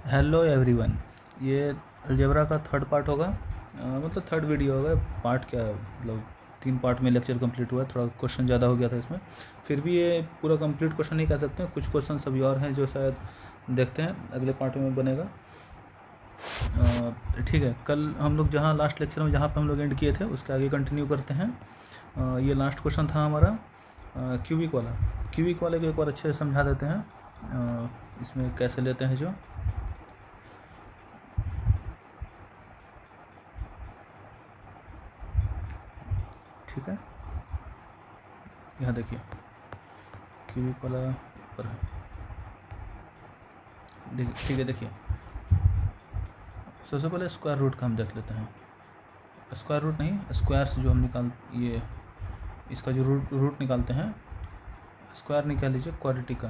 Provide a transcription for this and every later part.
Hello everyone. ये algebra का third part होगा, मतलब थर्ड वीडियो होगा। पार्ट क्या है, मतलब 3 पार्ट में लेक्चर कंप्लीट हुआ। थोड़ा क्वेश्चन ज़्यादा हो गया था इसमें, फिर भी ये पूरा कंप्लीट क्वेश्चन नहीं कह सकते हैं। कुछ क्वेश्चन अभी और हैं जो शायद देखते हैं अगले पार्ट में बनेगा। ठीक है, कल हम लोग जहाँ लास्ट लेक्चर में जहाँ पे हम लोग एंड किए थे उसके आगे कंटिन्यू करते हैं। ये लास्ट क्वेश्चन था हमारा क्यूबिक वाला। क्यूबिक वाले को एक बार अच्छे से समझा देते हैं, इसमें कैसे लेते हैं जो। ठीक है, यहाँ देखिए क्यूबिक वाला ऊपर है। देखिए, ठीक है, देखिए सबसे पहले स्क्वायर रूट का हम देख लेते हैं। स्क्वायर रूट नहीं, स्क्वायर्स जो हम ये इसका जो रूट निकालते हैं, स्क्वायर निकाल लीजिए क्वाड्रेटिक का।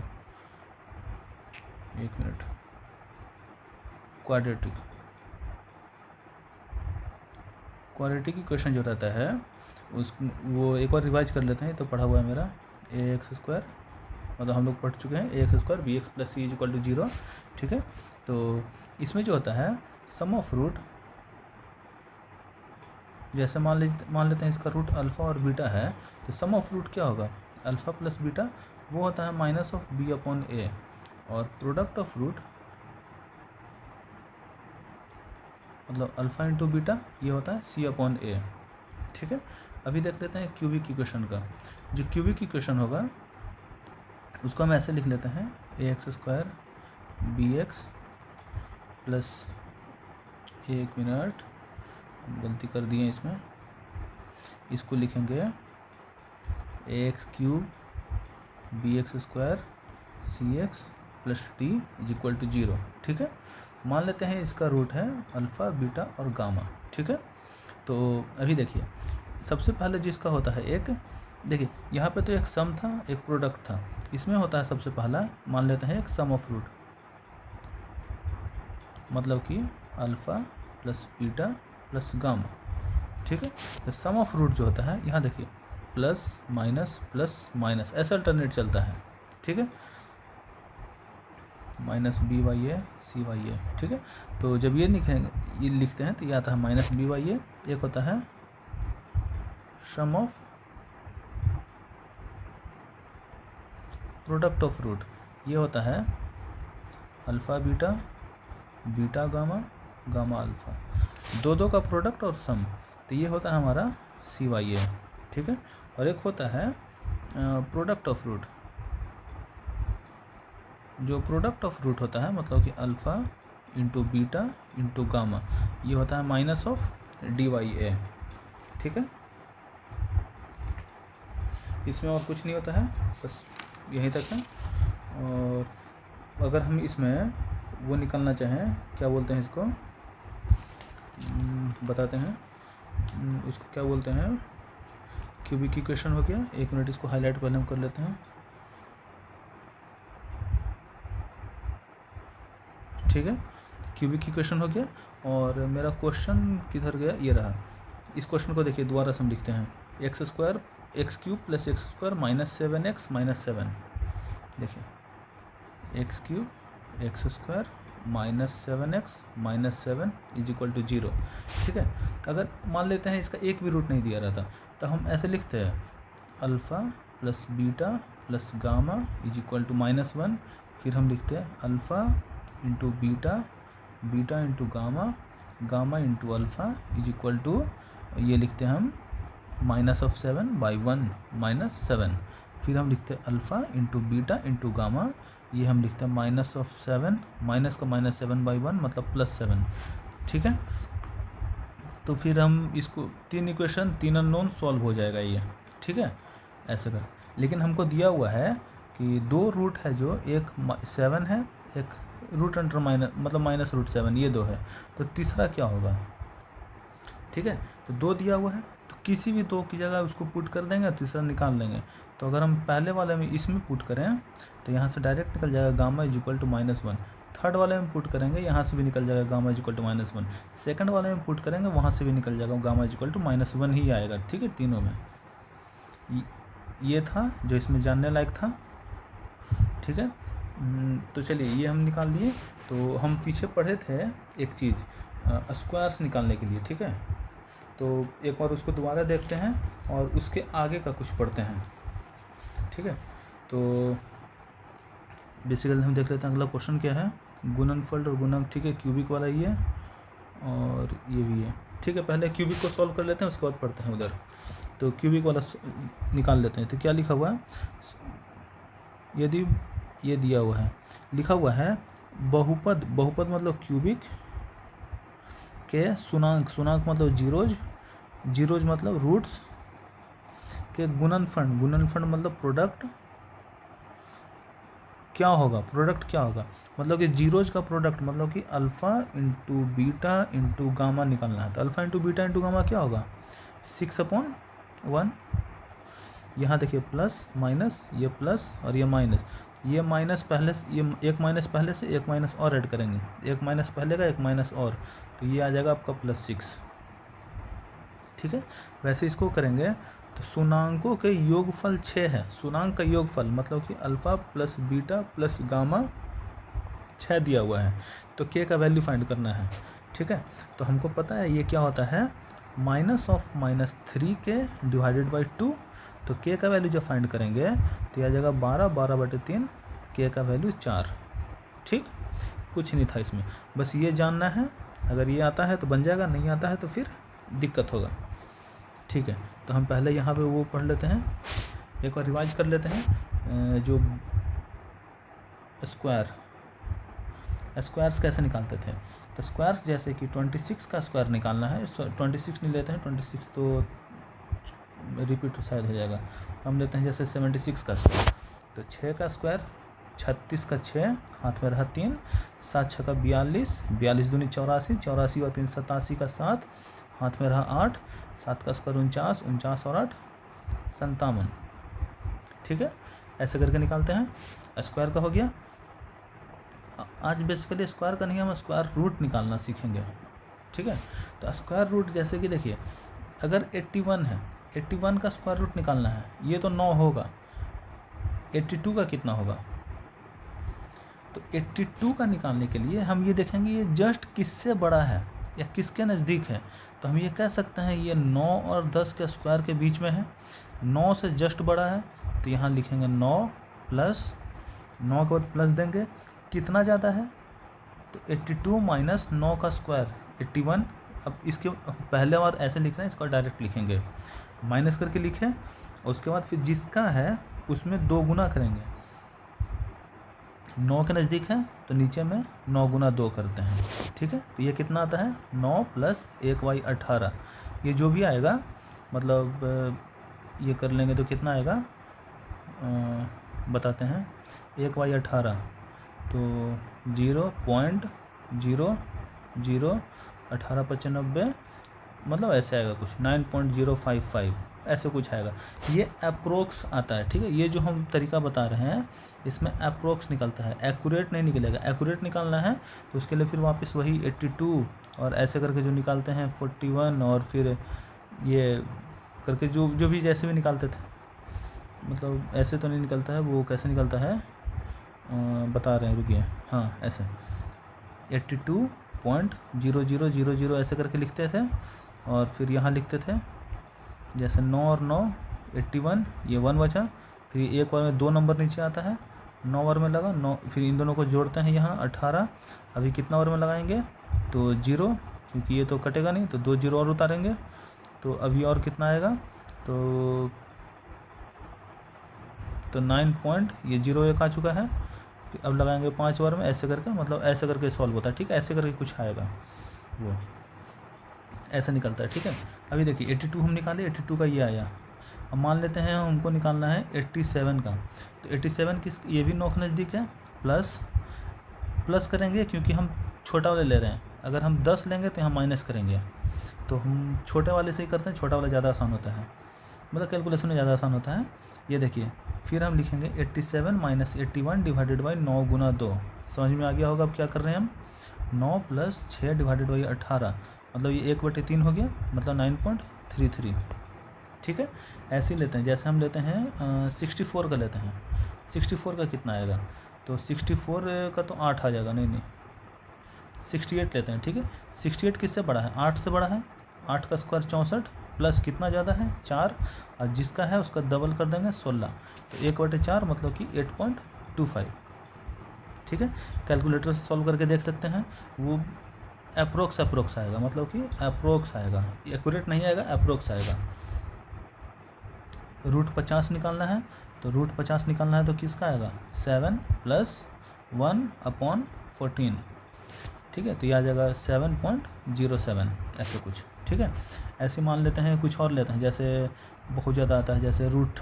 एक मिनट, क्वाड्रेटिक की क्वेश्चन जो रहता है उस वो एक बार रिवाइज कर लेते हैं। तो पढ़ा हुआ है मेरा ax स्क्वायर, मतलब हम लोग पढ़ चुके हैं ax square bx plus C equal to 0। ठीक है, तो इसमें जो होता है सम ऑफ रूट, जैसे मान लेते हैं इसका रूट अल्फ़ा और बीटा है, तो सम ऑफ रूट क्या होगा, अल्फ़ा प्लस बीटा, वो होता है माइनस ऑफ बी अपॉन ए, और प्रोडक्ट ऑफ रूट मतलब अल्फ़ा इंटू बीटा, ये होता है सी अपॉन ए। ठीक है, अभी देख लेते हैं क्यूबिक इक्वेशन का। जो क्यूबिक इक्वेशन होगा उसको हम ऐसे लिख लेते हैं ax square B X plus, एक मिनट गलती कर दिए इसमें, इसको लिखेंगे ax cube B X square C X plus T is equal to 0। ठीक है, मान लेते हैं इसका रूट है अल्फ़ा बीटा और गामा। ठीक है, तो अभी देखिए सबसे पहले जिसका होता है एक, देखिए यहाँ पे तो एक सम था एक प्रोडक्ट था, इसमें होता है सबसे पहला मान लेते हैं एक सम ऑफ रूट, मतलब कि alpha plus beta plus gamma. ठीक है, तो सम ऑफ रूट जो होता है यहाँ देखिए प्लस माइनस ऐसा अल्टरनेट चलता है। ठीक है, माइनस बी वाई ए सी वाई ए। ठीक है, तो जब ये लिखते हैं तो ये आता है माइनस बी वाई ए, एक होता है सम ऑफ प्रोडक्ट ऑफ रूट, ये होता है alpha beta beta gamma gamma alpha, दो का प्रोडक्ट और सम, तो ये होता है हमारा सी वाई ए। ठीक है, और एक होता है प्रोडक्ट ऑफ रूट, जो प्रोडक्ट ऑफ रूट होता है मतलब कि alpha into beta into gamma, ये होता है माइनस ऑफ डी वाई ए। ठीक है, इसमें और कुछ नहीं होता है, बस यहीं तक है। और अगर हम इसमें वो निकालना चाहें, क्या बोलते हैं इसको, बताते हैं, इसको क्या बोलते हैं, क्यूबिक इक्वेशन हो गया। एक मिनट, इसको हाईलाइट पहले हम कर लेते हैं। ठीक है, क्यूबिक इक्वेशन हो गया। और मेरा क्वेश्चन किधर गया, ये रहा। इस क्वेश्चन को देखिए दोबारा से हम लिखते हैं X square X cube plus X square minus 7x minus 7। देखिए X cube X square minus 7x minus 7 is equal to 0। ठीक है, अगर मान लेते हैं इसका एक भी रूट नहीं दिया रहता तो हम ऐसे लिखते हैं alpha plus beta plus gamma is equal to -1, फिर हम लिखते हैं alpha into beta beta into gamma gamma into alpha is equal to, ये लिखते हैं हम -7/1 -7, फिर हम लिखते हैं alpha into beta into gamma, ये हम लिखते हैं -7 माइनस का -7/1 मतलब +7। ठीक है, तो फिर हम इसको 3 इक्वेशन 3 अननोन सॉल्व हो जाएगा ये। ठीक है, ऐसे कर, लेकिन हमको दिया हुआ है कि 2 रूट है, जो एक 7 है, एक रूट अंडर माइनस मतलब -√7, ये 2 है, तो तीसरा क्या होगा। ठीक है, तो 2 दिया हुआ है तो किसी भी 2 की जगह उसको पुट कर देंगे और तीसरा निकाल लेंगे। तो अगर हम पहले वाले में इसमें पुट करें तो यहाँ से डायरेक्ट निकल जाएगा gamma is equal to -1। Third वाले में पुट करेंगे, यहाँ से भी निकल जाएगा gamma is equal to -1। Second वाले में पुट करेंगे, वहाँ से भी निकल जाएगा गामा इज इक्वल टू -1 ही आएगा। ठीक है, तीनों में ये था जो इसमें जानने लायक था। ठीक है, तो चलिए ये हम निकाल लिए। तो हम पीछे पढ़े थे एक चीज़ स्क्वायर्स निकालने के लिए, ठीक है। तो एक बार उसको दोबारा देखते हैं और उसके आगे का कुछ पढ़ते हैं, ठीक है। तो बेसिकली हम देख लेते हैं अगला क्वेश्चन क्या है। गुणनफल और गुणक, ठीक है, क्यूबिक वाला ये और ये भी है, ठीक है। पहले क्यूबिक को सॉल्व कर लेते हैं, उसके बाद पढ़ते हैं उधर। तो क्यूबिक वाला निकाल लेते हैं। तो क्या लिखा हुआ है, यदि ये दिया हुआ है, लिखा हुआ है बहुपद, बहुपद मतलब क्यूबिक के सुनांक, सुनांक मतलब जीरोज, जीरोज मतलब रूट्स के गुणनफल, गुणनफल मतलब प्रोडक्ट क्या होगा, प्रोडक्ट क्या होगा, मतलब कि जीरोज का प्रोडक्ट, मतलब कि alpha into beta into gamma निकालना है। तो alpha into beta into gamma क्या होगा, 6/1। यहाँ देखिए प्लस माइनस, ये प्लस और ये माइनस, ये माइनस पहले से, ये एक माइनस पहले से, एक माइनस और ऐड करेंगे, एक माइनस पहले का, एक माइनस और, तो ये आ जाएगा आपका +6, ठीक है। वैसे इसको करेंगे तो सुनांकों के योगफल 6 है, सुनांक का योगफल मतलब कि alpha plus beta plus gamma 6 दिया हुआ है। तो के का वैल्यू फाइंड करना है, ठीक है। तो हमको पता है ये क्या होता है, -3 के डिवाइडेड बाई 2। तो के का वैल्यू जब फाइंड करेंगे तो यह आ जाएगा 12, 12/3, के का वैल्यू 4, ठीक। कुछ नहीं था इसमें, बस ये जानना है। अगर ये आता है तो बन जाएगा, नहीं आता है तो फिर दिक्कत होगा, ठीक है। तो हम पहले यहाँ पे वो पढ़ लेते हैं, एक बार रिवाइज कर लेते हैं। जो स्क्वायर्स कैसे निकालते थे। तो स्क्वायर्स जैसे कि 26 का स्क्वायर निकालना है, 26 नहीं लेते हैं, 26 तो रिपीट शायद हो जाएगा। हम लेते हैं जैसे 76 का स्क्वायर। तो 6 का स्क्वायर, 36 का 6, हाथ में रहा 3, 7 6 का 42, 42 दूनी 84, 84 और 3 87 का 7, हाथ में रहा 8, 7 का स्क्वायर 49, 49 और 8 57, ठीक है। ऐसे करके निकालते हैं। स्क्वायर का हो गया। आज बेसिकली स्क्वायर का नहीं, हम स्क्वायर रूट निकालना सीखेंगे, ठीक है। तो स्क्वायर रूट जैसे कि देखिए, अगर 81 है, 81 का स्क्वायर रूट निकालना है, ये तो 9 होगा, 82 का कितना होगा। तो 82 का निकालने के लिए हम ये देखेंगे ये जस्ट किससे बड़ा है या किसके नज़दीक है। तो हम ये कह सकते हैं ये 9 और 10 के स्क्वायर के बीच में है, 9 से जस्ट बड़ा है। तो यहाँ लिखेंगे 9 प्लस 9 के बाद प्लस देंगे, कितना ज़्यादा है, तो 82 माइनस 9 का स्क्वायर 81। अब इसके पहले बार ऐसे लिखना है, इसको डायरेक्ट लिखेंगे, माइनस करके लिखें, और उसके बाद फिर जिसका है उसमें 2 गुना करेंगे। 9 के नज़दीक है तो नीचे में 9 गुना 2 करते हैं, ठीक है। तो ये कितना आता है, 9 प्लस 1/18। ये जो भी आएगा, मतलब ये कर लेंगे तो कितना आएगा, बताते हैं, 1/18 तो 0.00 1895, मतलब ऐसे आएगा कुछ 9.055 ऐसे कुछ आएगा। ये अप्रोक्स आता है, ठीक है। ये जो हम तरीका बता रहे हैं इसमें अप्रोक्स निकलता है, एक्यूरेट नहीं निकलेगा। एक्यूरेट निकालना है तो उसके लिए फिर वापस वही 82 और ऐसे करके जो निकालते हैं 41 और फिर ये करके जो भी जैसे भी निकालते थे, मतलब ऐसे तो नहीं निकलता है, वो कैसे निकलता है बता रहे हैं, रुकिए। हाँ, ऐसे 82.0000 ऐसे करके लिखते थे और फिर यहाँ लिखते थे जैसे 9 और 9 81, ये 1 बचा, फिर एक बार में 2 नंबर नीचे आता है, 9 बार में लगा 9, फिर इन दोनों को जोड़ते हैं यहाँ 18। अभी कितना बार में लगाएंगे तो 0, क्योंकि ये तो कटेगा नहीं, तो 2 0 और उतारेंगे, तो अभी और कितना आएगा, तो 9 पॉइंट, ये 0 1 आ चुका है। अब लगाएंगे 5 बार में, ऐसे करके, मतलब ऐसे करके सॉल्व होता है, ठीक है। ऐसे करके कुछ आएगा, वो ऐसा निकलता है, ठीक है। अभी देखिए 82 हम निकाले, 82 का ये आया। अब मान लेते हैं हमको निकालना है 87 का। तो 87 किस, ये भी 9 के नज़दीक है, प्लस करेंगे क्योंकि हम छोटा वाले ले रहे हैं। अगर हम 10 लेंगे तो यहाँ माइनस करेंगे, तो हम छोटे वाले से ही करते हैं, छोटा वाला ज़्यादा आसान होता है, मतलब कैलकुलेशन में ज़्यादा आसान होता है। ये देखिए, फिर हम लिखेंगे 87 माइनस 81 डिवाइडेड बाई 9 गुना 2। समझ में आ गया होगा अब क्या कर रहे हैं हम, 9 प्लस 6 डिवाइडेड बाई 18, मतलब ये 1/3 हो गया, मतलब 9.33, ठीक है। ऐसे ही लेते हैं, जैसे हम लेते हैं 64 का लेते हैं, 64 का कितना आएगा, तो 64 का तो 8 आ जाएगा, नहीं 68 लेते हैं, ठीक है। 68 किससे बड़ा है, 8 से बड़ा है। 8 का स्क्वायर 64 प्लस कितना ज़्यादा है 4, और जिसका है उसका डबल कर देंगे 16, तो 1/4 मतलब कि 8.25, ठीक है। कैलकुलेटर से सॉल्व करके देख सकते हैं, वो अप्रोक्स आएगा, मतलब कि अप्रोक्स आएगा, एक्यूरेट नहीं आएगा, अप्रोक्स आएगा। रूट 50 निकालना है, तो रूट 50 निकालना है तो किसका आएगा 7 + 1/14, ठीक है। तो ये आ जाएगा 7.07 ऐसे कुछ, ठीक है। ऐसे मान लेते हैं, कुछ और लेते हैं, जैसे बहुत ज़्यादा आता है, जैसे रूट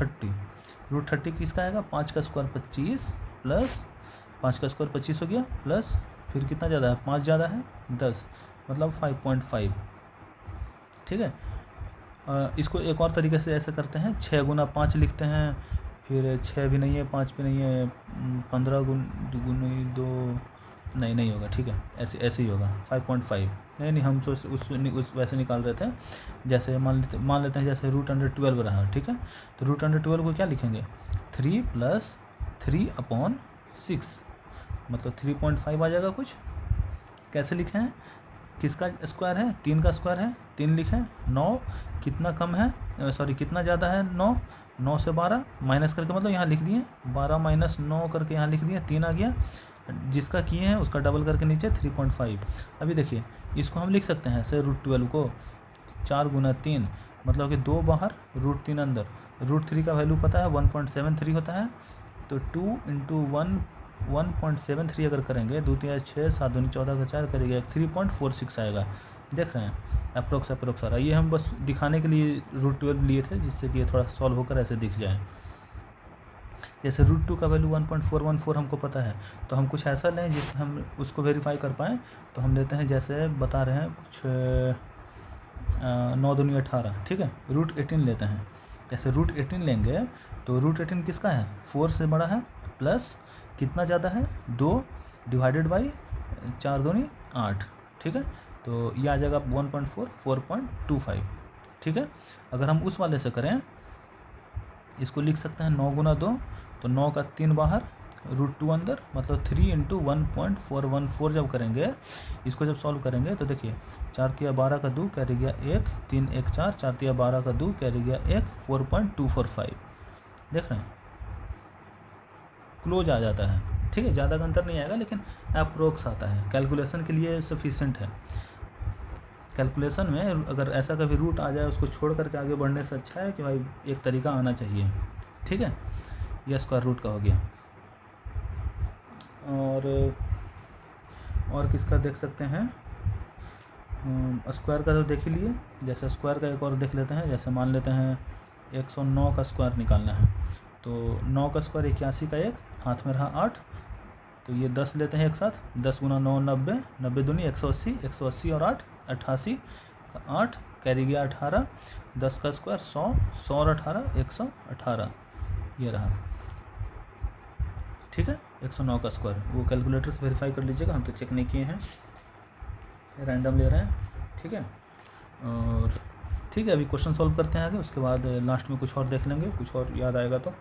30 किसका आएगा 5 का स्क्वायर 25 प्लस 5 का स्क्वायर 25 हो गया, प्लस फिर कितना ज़्यादा है 5 ज़्यादा है 10, मतलब 5.5, ठीक है। इसको एक और तरीके से ऐसे करते हैं, 6 गुना 5 लिखते हैं, फिर 6 भी नहीं है 5 भी नहीं है, 15 गुना 2 नहीं होगा, ठीक है। ऐसे ही होगा 5.5, नहीं हम तो उस वैसे निकाल रहे थे, जैसे मान लेते हैं जैसे √12 रहा, ठीक है। तो √12 को क्या लिखेंगे 3 + 3/6, मतलब 3.5 आ जाएगा कुछ। कैसे लिखे हैं, किसका स्क्वायर है 3 का स्क्वायर है 3 लिखें, 9 कितना कम है, सॉरी कितना ज़्यादा है 9 से 12 माइनस करके, मतलब यहाँ लिख दिए 12 - 9 करके यहाँ लिख दिए, 3 आ गया, जिसका किए हैं उसका डबल करके नीचे 3.5। अभी देखिए इसको हम लिख सकते हैं ऐसे √12 को 4 गुना 3, मतलब कि 2 बाहर √3 अंदर। √3 का वैल्यू पता है 1.73 होता है, तो 2 × 1.73 अगर करेंगे, 2 × 3 = 6, 7 × 2 = 14 का 4 करेगा 3.46 आएगा, देख रहे हैं अप्रोक्स आ रहा है। ये हम बस दिखाने के लिए √12 लिए थे, जिससे कि ये थोड़ा सॉल्व होकर ऐसे दिख जाए। जैसे √2 का वैल्यू 1.414 हमको पता है, तो हम कुछ ऐसा लें जिससे हम उसको वेरीफाई कर पाएँ। तो हम लेते हैं, जैसे बता रहे हैं कुछ 9 दूनी 18, ठीक है। √18 लेते हैं, जैसे √18 लेंगे तो √18 किसका है 4 से बड़ा है, प्लस कितना ज़्यादा है 2 डिवाइडेड बाई 4 दूनी 8, ठीक है। तो ये आ जाएगा 4.25, ठीक है। अगर हम उस वाले से करें, इसको लिख सकते हैं 9 गुना 2, तो 9 का 3 बाहर √2 अंदर, मतलब 3 × 1.414 जब करेंगे, इसको जब सॉल्व करेंगे तो देखिए 4 × 12 का 2 कैरी गया 1, 3 × 1 = 4, 4 × 12 का 2 कैरी गया 1, 4.245, देख रहे हैं क्लोज आ जाता है, ठीक है। ज़्यादा का अंतर नहीं आएगा, लेकिन अप्रोक्स आता है, कैलकुलेशन के लिए सफिशिएंट है। कैलकुलेशन में अगर ऐसा कभी रूट आ जाए, उसको छोड़ करके आगे बढ़ने से अच्छा है कि भाई एक तरीका आना चाहिए, ठीक है। यह स्क्वायर रूट का हो गया। और किसका देख सकते हैं, स्क्वायर का तो देख ही लिए, जैसे स्क्वायर का एक और देख लेते हैं। जैसे मान लेते हैं 109 का स्क्वायर निकालना है, तो 9 का स्क्वायर 81 का 1, हाथ में रहा 8, तो ये 10 लेते हैं एक साथ, 10 × 9 = 90, 90 दूनी 180, 180 और 8 88 का 8 कैरी गया 18, 10 का स्क्वायर 100, 100 और 18 118, ये रहा, ठीक है। 109 का स्क्वायर, वो कैलकुलेटर से वेरीफाई कर लीजिएगा, हम तो चेक नहीं किए हैं, रैंडम ले रहे हैं, ठीक है। और ठीक है, अभी क्वेश्चन सॉल्व करते हैं आगे, उसके बाद लास्ट में कुछ और देख लेंगे, कुछ और याद आएगा तो।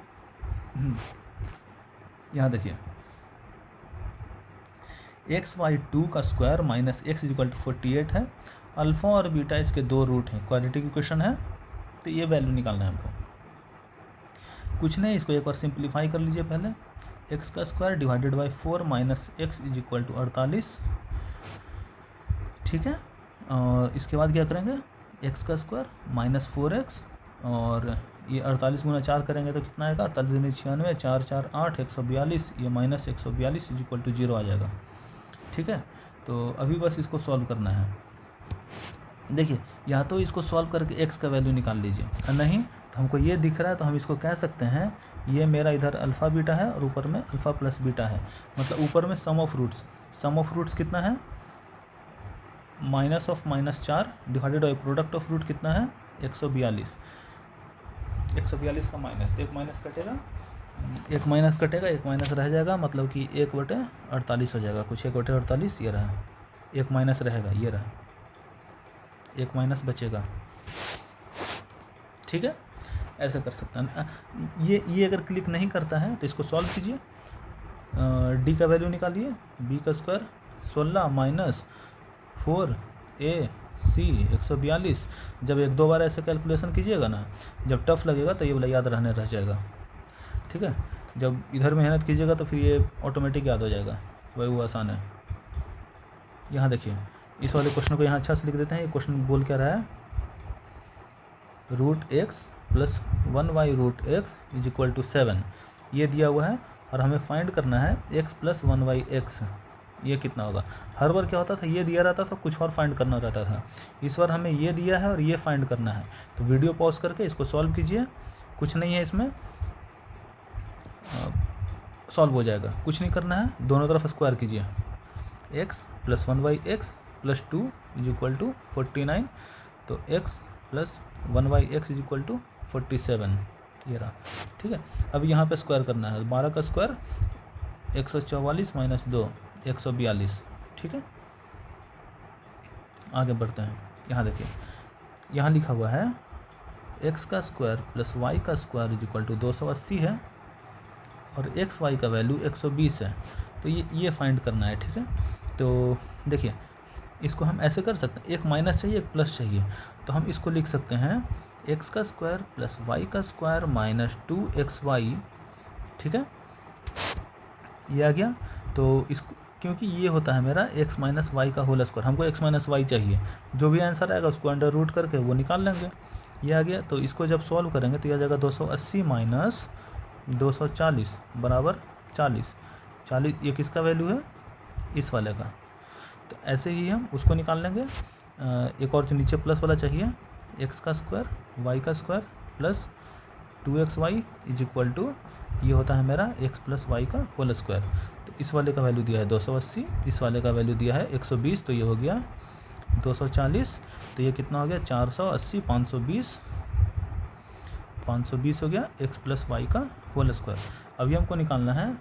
यहाँ देखिए x/2 का स्क्वायर माइनस x = 48 है, अल्फ़ा और बीटा इसके 2 रूट हैं, क्वाड्रेटिक इक्वेशन है, तो ये वैल्यू निकालना है हमको। कुछ नहीं, इसको एक बार सिंप्लीफाई कर लीजिए पहले, x का square divided by 4 minus x = 48, ठीक है। और इसके बाद क्या करेंगे, x का स्क्वायर माइनस 4x, और ये 48 गुना 4 करेंगे तो कितना आएगा 48 दूनी 96, 4 × 4 = 8, 142, ये माइनस 142 = 0 आ जाएगा, ठीक है। तो अभी बस इसको सॉल्व करना है। देखिए या तो इसको सॉल्व करके x का वैल्यू निकाल लीजिए, और नहीं तो हमको ये दिख रहा है तो हम इसको कह सकते हैं ये मेरा इधर अल्फ़ा बीटा है और ऊपर में अल्फ़ा प्लस बीटा है, मतलब ऊपर में सम ऑफ रूट्स कितना है -(-4) divided by product of root कितना है 142, 142 का माइनस, तो एक माइनस कटेगा, एक माइनस रह जाएगा, मतलब कि 1/48 हो जाएगा, कुछ 1/48, ये रहा, एक माइनस रहेगा, ये रहा, एक माइनस बचेगा, ठीक है। ऐसे कर सकता है। ये अगर क्लिक नहीं करता है तो इसको सॉल्व कीजिए, डी का वैल्यू निकालिए, बी का स्क्वायर 16 माइनस 4ac 142। जब एक दो बार ऐसे कैलकुलेशन कीजिएगा ना, जब टफ लगेगा तो ये वाला याद रहने रह जाएगा, ठीक है। जब इधर मेहनत कीजिएगा तो फिर ये ऑटोमेटिक याद हो जाएगा, वही वो आसान है। यहाँ देखिए इस वाले क्वेश्चन को यहाँ अच्छा से लिख देते हैं। ये क्वेश्चन बोल क्या रहा है, √x + 1y √x = 7 ये दिया हुआ है और हमें फाइंड करना है x + 1yx ये कितना होगा। हर बार क्या होता था, ये दिया रहता था कुछ और फाइंड करना रहता था। इस बार हमें ये दिया है और ये फाइंड करना है। तो वीडियो पॉज करके इसको सॉल्व कीजिए, कुछ नहीं है इसमें, सॉल्व हो जाएगा। कुछ नहीं करना है, दोनों तरफ स्क्वायर कीजिए। x + 1yx + 2 = 49। तो x + 1yx = 47 ये रहा, ठीक है। अब यहाँ पे स्क्वायर करना है, 12 का स्क्वायर 144 - 2 142, ठीक है। आगे बढ़ते हैं। यहाँ देखिए यहाँ लिखा हुआ है x का स्क्वायर + y का स्क्वायर = 280 है और x y का वैल्यू 120 है। तो ये फाइंड करना है, ठीक है। तो देखिए इसको हम ऐसे कर सकते हैं, एक माइनस चाहिए एक प्लस चाहिए, तो हम इसको लिख सकते हैं x का स्क्वायर + y का स्क्वायर - 2xy, ठीक है। ये आ गया। तो इसको क्योंकि ये होता है मेरा x - y का होल स्क्वायर, हमको x - y चाहिए, जो भी आंसर आएगा उसको अंडर रूट करके वो निकाल लेंगे। ये आ गया। तो इसको जब सॉल्व करेंगे तो यह आ जाएगा 280 - 240 = 40। ये किसका वैल्यू है, इस वाले का। तो ऐसे ही हम उसको निकाल लेंगे। एक और जो नीचे प्लस वाला चाहिए, x का स्क्वायर y का स्क्वायर + 2xy = ये होता है मेरा x + y का होल स्क्वायर। तो इस वाले का वैल्यू दिया है 280, इस वाले का वैल्यू दिया है 120, तो ये हो गया 240। तो ये कितना हो गया 480 520 हो गया x + y का होल स्क्वायर। अभी हमको निकालना है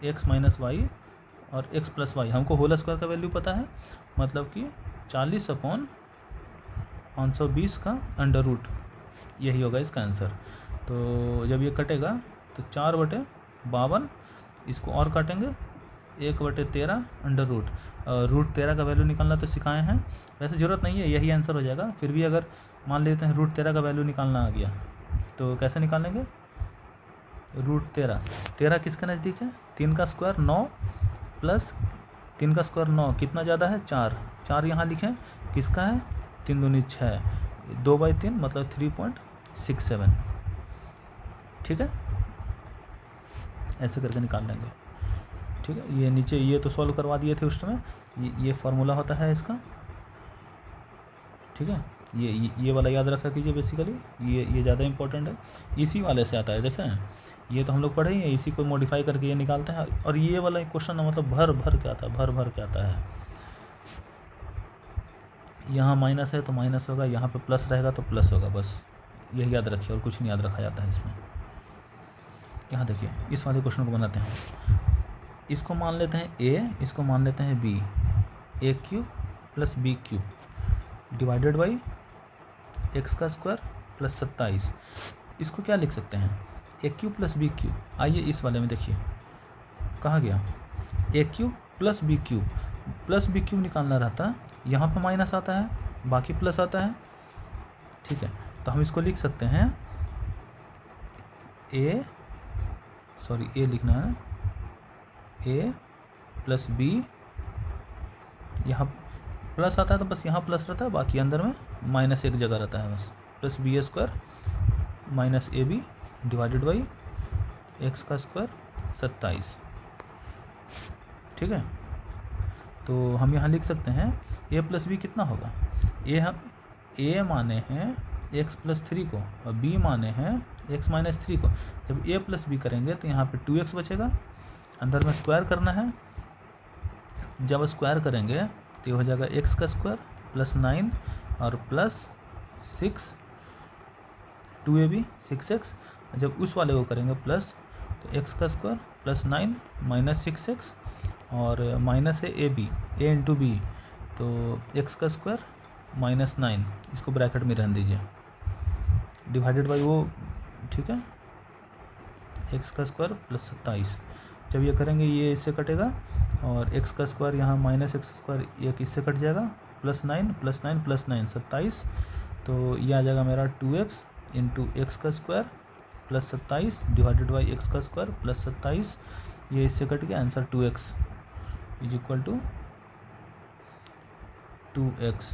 x - y और x + y। हमको होल स्क्वायर का वैल्यू पता है, मतलब कि 40/520 का अंडर रूट, यही होगा इसका आंसर। तो जब ये कटेगा तो 4/52, इसको और काटेंगे 1/13 अंडर रूट। √13 का वैल्यू निकालना तो सिखाए हैं, वैसे ज़रूरत नहीं है, यही आंसर हो जाएगा। फिर भी अगर मान लेते हैं √13 का वैल्यू निकालना आ गया तो कैसे निकालेंगे, √13 किसके नज़दीक है, 3 का स्क्वायर 9 + 3 का स्क्वायर 9 कितना ज़्यादा है 4 यहाँ लिखें, किसका है 3 दूनी 6, 2/3 मतलब 3.67, ठीक है। ऐसे करके निकाल लेंगे, ठीक है। ये नीचे ये तो सॉल्व करवा दिए थे उस समय, ये फार्मूला होता है इसका, ठीक है। ये वाला याद रखा कीजिए, बेसिकली ये ज़्यादा इंपॉर्टेंट है, इसी वाले से आता है। देखें ये तो हम लोग पढ़े ही हैं, इसी को मॉडिफाई करके ये निकालते हैं। और ये वाला क्वेश्चन मतलब भर के आता है, भर के आता है। यहाँ माइनस है तो माइनस होगा, यहाँ पे प्लस रहेगा तो प्लस होगा, बस यही याद रखिए और कुछ नहीं याद रखा जाता है इसमें। यहाँ देखिए इस वाले क्वेश्चन को बनाते हैं, इसको मान लेते हैं a, इसको मान लेते हैं b, a³ + b³ divided by x का स्क्वायर + 27। इसको क्या लिख सकते हैं, a³ + b³। आइए इस वाले में देखिए कहा गया a³ + b³ + b³ निकालना रहता, यहाँ पे माइनस आता है, बाकी प्लस आता है, ठीक है। तो हम इसको लिख सकते हैं a लिखना है a + b, यहाँ प्लस आता है तो बस यहाँ प्लस रहता है, बाकी अंदर में माइनस एक जगह रहता है बस, +b² - ab divided by x का स्क्वायर 27, ठीक है। तो हम यहाँ लिख सकते हैं a + b कितना होगा, a माने हैं x + 3 को और b माने हैं x - 3 को। जब a + b करेंगे तो यहाँ पे 2x बचेगा, अंदर में स्क्वायर करना है। जब स्क्वायर करेंगे तो ये हो जाएगा x का स्क्वायर + 9 और +6 2ab 6x। जब उस वाले को करेंगे प्लस तो x का स्क्वायर + 9 - 6x और माइनस है a × b, तो x का स्क्वायर -9, इसको ब्रैकेट में रहने दीजिए, डिवाइडेड बाई वो, ठीक है, x का स्क्वायर + 27। जब ये करेंगे ये इससे कटेगा और एक्स का स्क्वायर यहाँ माइनस एक्स स्क्वायर एक इससे कट जाएगा, +9 +9 +9 27, तो ये आ जाएगा मेरा 2x इंटू एक्स का square plus 27 divided by x का स्क्वायर प्लस 27, ये इससे कट गया, answer 2x is equal to 2x।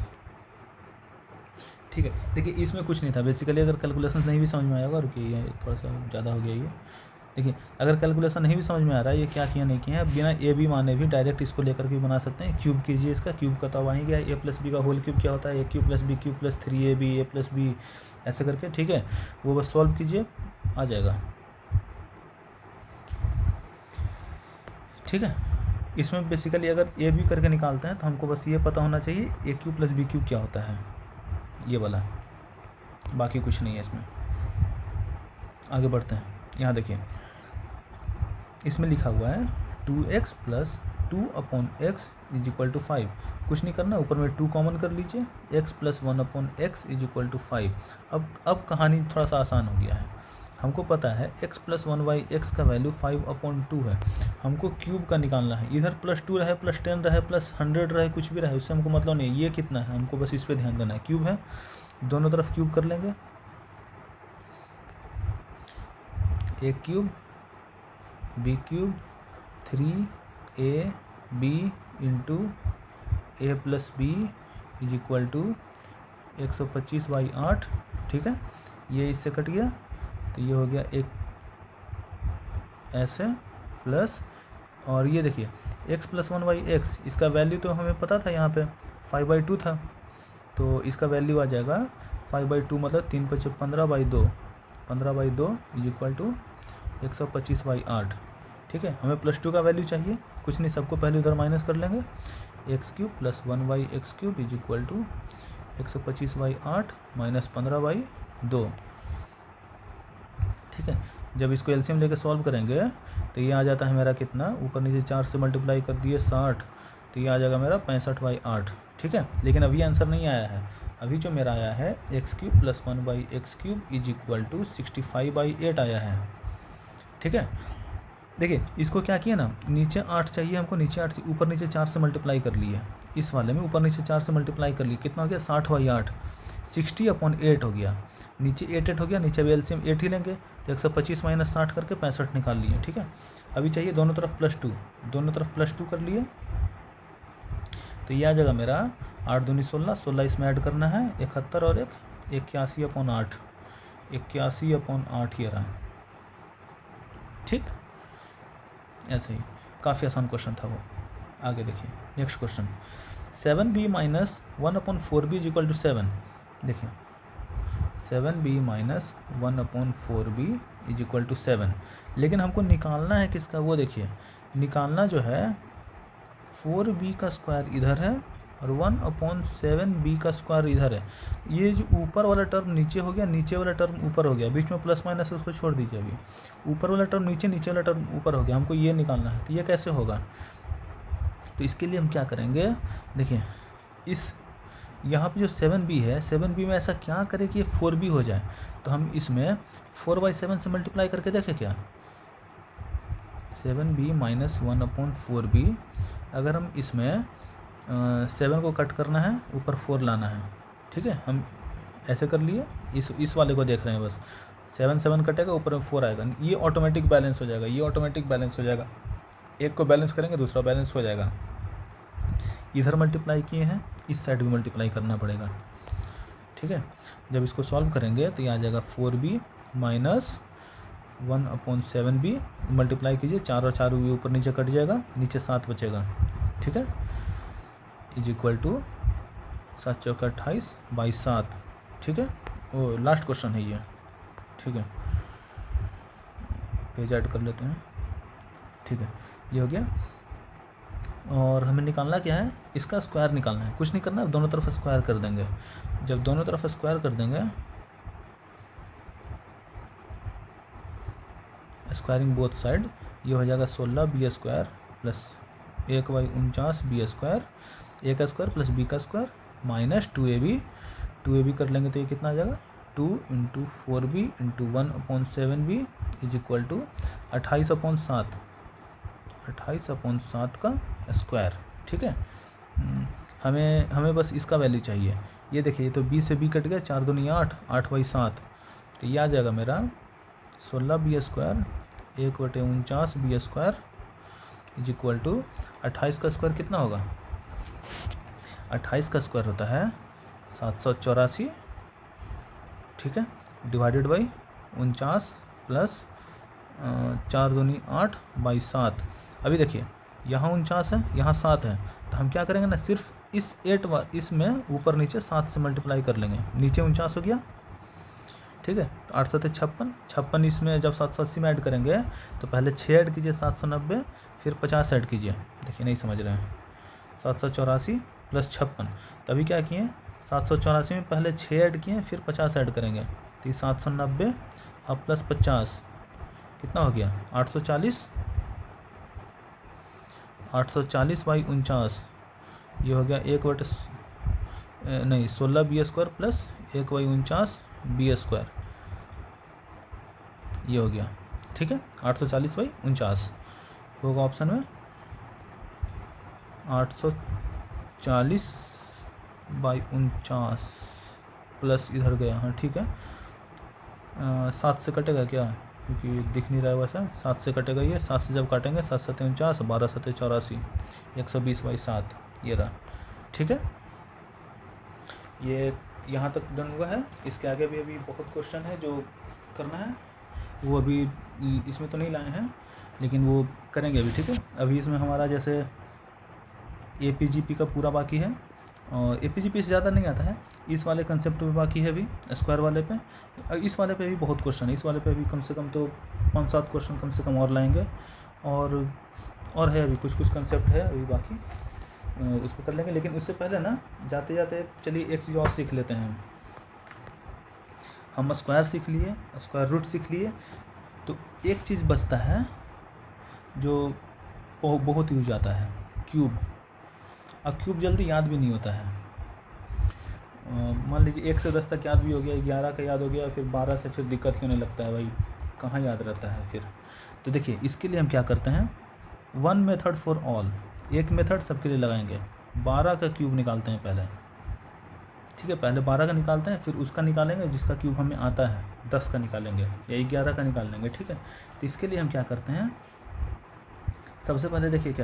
ठीक है, देखिए इसमें कुछ नहीं था बेसिकली। अगर कैलकुलेशन नहीं भी समझ में आया होगा, रुकिए ये थोड़ा सा ज़्यादा हो गया ये। देखिए अगर कैलकुलेशन नहीं भी समझ में आ रहा है ये क्या किया नहीं किया है, बिना ए बी माने भी डायरेक्ट इसको लेकर के बना सकते हैं। क्यूब कीजिए इसका, क्यूब का तो वहीं गया, a + b का होल क्यूब क्या होता है, a³ + b³ + 3ab a + b ऐसे करके, ठीक है, वो बस सॉल्व कीजिए आ जाएगा। ठीक है, इसमें बेसिकली अगर ए बी करके निकालते हैं तो हमको बस ये पता होना चाहिए a³ + b³ क्या होता है, ये वाला, बाकी कुछ नहीं है इसमें। आगे बढ़ते हैं, यहाँ देखिए इसमें लिखा हुआ है 2x + 2/x = 5। कुछ नहीं करना, ऊपर में 2 कॉमन कर लीजिए, x + 1/x = 5। अब कहानी थोड़ा सा आसान हो गया है। हमको पता है x + 1/x का वैल्यू 5/2 है। हमको क्यूब का निकालना है, इधर +2 रहे +10 रहे +100 रहे कुछ भी रहे उससे हमको मतलब नहीं, ये कितना है हमको बस इस पर ध्यान देना है। क्यूब है, दोनों तरफ क्यूब कर लेंगे, a³ b³ 3ab into a + b = 125/8। ठीक है, ये इससे कट गया तो ये हो गया एक ऐसे प्लस, और ये देखिए x + 1/x इसका वैल्यू तो हमें पता था यहाँ पे 5/2 था, तो इसका वैल्यू आ जाएगा 5/2 मतलब 3 × 5 = 15/2, 15/2 = 125/8। ठीक है, हमें +2 का वैल्यू चाहिए, कुछ नहीं सबको पहले उधर माइनस कर लेंगे, x³ + 1/x³ = 125/8 - 15/2। ठीक है, जब इसको एलसीएम लेके सॉल्व करेंगे तो ये आ जाता है मेरा कितना, ऊपर नीचे 4 से मल्टीप्लाई कर दिए 60, तो ये आ जाएगा मेरा 65/8। ठीक है, लेकिन अभी आंसर नहीं आया है, अभी जो मेरा आया है x³ + 1/x³ = 65/8 आया है। ठीक है, देखिए इसको क्या किया ना, नीचे 8 चाहिए हमको, नीचे 8 से ऊपर नीचे 4 से मल्टीप्लाई कर लिए, इस वाले में ऊपर नीचे 4 से मल्टीप्लाई कर लिए, कितना हो गया 60/8, 60/8 हो गया, नीचे 8 हो गया, नीचे भी एलसीएम 8 ही लेंगे तो 125 - 60 करके 65 निकाल लिए। ठीक है, अभी चाहिए दोनों तरफ +2, दोनों तरफ +2 कर लिए तो ये आ जाएगा मेरा 8 दूनी 16, 16 इसमें ऐड करना है 71 और 81/8, 81/8 ये रहा। ठीक, ऐसे ही काफ़ी आसान क्वेश्चन था वो। आगे देखिए नेक्स्ट क्वेश्चन, 7b - 1/4b = 7। देखिए 7b - 1/4b = 7, लेकिन हमको निकालना है किसका, वो देखिए निकालना जो है 4b का स्क्वायर इधर है और 1/7b का स्क्वायर इधर है। ये जो ऊपर वाला टर्म नीचे हो गया, नीचे वाला टर्म ऊपर हो गया, बीच में प्लस माइनस है उसको छोड़ दीजिए, अभी ऊपर वाला टर्म नीचे, नीचे वाला टर्म ऊपर हो गया, हमको ये निकालना है, तो ये कैसे होगा, तो इसके लिए हम क्या करेंगे, देखिए इस यहाँ पे जो 7b है, 7b में ऐसा क्या करें कि ये 4b हो जाए, तो हम इसमें 4/7 से मल्टीप्लाई करके देखें क्या, 7b - 1/4b, अगर हम इसमें 7 को कट करना है, ऊपर 4 लाना है। ठीक है, हम ऐसे कर लिए, इस वाले को देख रहे हैं बस, 7 कटेगा, ऊपर में 4 आएगा, ये ऑटोमेटिक बैलेंस हो जाएगा, ये ऑटोमेटिक बैलेंस हो जाएगा, एक को बैलेंस करेंगे दूसरा बैलेंस हो जाएगा। इधर मल्टीप्लाई किए हैं, इस साइड भी मल्टीप्लाई करना पड़ेगा। ठीक है, जब इसको सॉल्व करेंगे तो ये आ जाएगा 4b - 1/7b, मल्टीप्लाई कीजिए, 4 और 4 भी ऊपर नीचे कट जाएगा, नीचे 7 बचेगा। ठीक है, = 7 × 4 = 28/7। ठीक है, वो लास्ट क्वेश्चन है ये। ठीक है, पेज ऐड कर लेते हैं। ठीक है, ये हो गया, और हमें निकालना क्या है, इसका स्क्वायर निकालना है, कुछ नहीं करना, दोनों तरफ स्क्वायर कर देंगे। जब दोनों तरफ स्क्वायर कर देंगे, स्क्वायरिंग बोथ साइड, ये हो जाएगा 16b² + 1/49b², a का स्क्वायर प्लस b का स्क्वायर माइनस 2ab, 2ab कर लेंगे तो ये कितना आ जाएगा, 2 × 4b × 1/7b = 28/7। 28/7 का स्क्वायर। ठीक है, हमें बस इसका वैल्यू चाहिए। ये देखिए, ये तो b से b कट गया, 4 दूनी 8, 8/7, तो ये आ जाएगा मेरा 16b² 1/49b² is equal to 28 का स्क्वायर कितना होगा? 28 का स्क्वायर होता है 784, ठीक है, डिवाइडेड बाई 49 प्लस 4 दूनी 8/7। अभी देखिए, यहाँ 49 है, यहाँ 7 है, तो हम क्या करेंगे ना, सिर्फ इस इसमें ऊपर नीचे 7 से मल्टीप्लाई कर लेंगे। नीचे 49 हो गया, ठीक है, तो 8 7 56, 56 इसमें जब 780 में ऐड करेंगे तो पहले 6 ऐड कीजिए 790, फिर 50 ऐड कीजिए। देखिए नहीं समझ रहे हैं, 784 प्लस 56, तभी क्या किए, 784 में पहले 6 ऐड किए, फिर 50 ऐड करेंगे, तो 790 और प्लस 50 कितना हो गया? 840, 840/49, ये हो गया 16b² प्लस 1/49b², ये हो गया। ठीक है, 840/49 होगा ऑप्शन में, 840/49 प्लस इधर गया, हाँ ठीक है, 7 से कटेगा क्या, क्योंकि दिख नहीं रहा है वैसा, 7 से कटेगा ये, 7 से जब काटेंगे 7 7 49, 12 7 84, 120/7 ये रहा। ठीक है, ये यहाँ तक डन हुआ है। इसके आगे भी अभी बहुत क्वेश्चन है जो करना है, वो अभी इसमें तो नहीं लाए हैं, लेकिन वो करेंगे अभी। ठीक है, अभी इसमें हमारा जैसे APGP का पूरा बाकी है, और APGP से ज़्यादा नहीं आता है, इस वाले कंसेप्ट पे बाकी है अभी, स्क्वायर वाले पे। इस वाले पे भी बहुत क्वेश्चन है, इस वाले पे भी कम से कम तो 5-7 क्वेश्चन कम से कम और लाएंगे, और है अभी कुछ कंसेप्ट है अभी बाकी, उसको कर लेंगे। लेकिन उससे पहले ना, जाते जाते चलिए एक चीज़ और सीख लेते हैं। हम स्क्वायर सीख लिए, स्क्वायर रूट सीख लिए, तो एक चीज़ बचता है जो बहुत यूज आता है, क्यूब। अब क्यूब जल्दी याद भी नहीं होता है। मान लीजिए 1 से 10 तक याद भी हो गया, 11 का याद हो गया, फिर 12 से फिर दिक्कत ही होने लगता है, भाई कहाँ याद रहता है फिर। तो देखिए, इसके लिए हम क्या करते हैं, 1 मेथड फॉर ऑल, एक मेथड सबके लिए लगाएंगे। 12 का क्यूब निकालते हैं पहले, ठीक है, पहले 12 का निकालते हैं, फिर उसका निकालेंगे जिसका क्यूब हमें आता है, 10 का निकालेंगे या 11 का निकाल लेंगे। ठीक है, तो इसके लिए हम क्या करते हैं, सबसे पहले देखिए क्या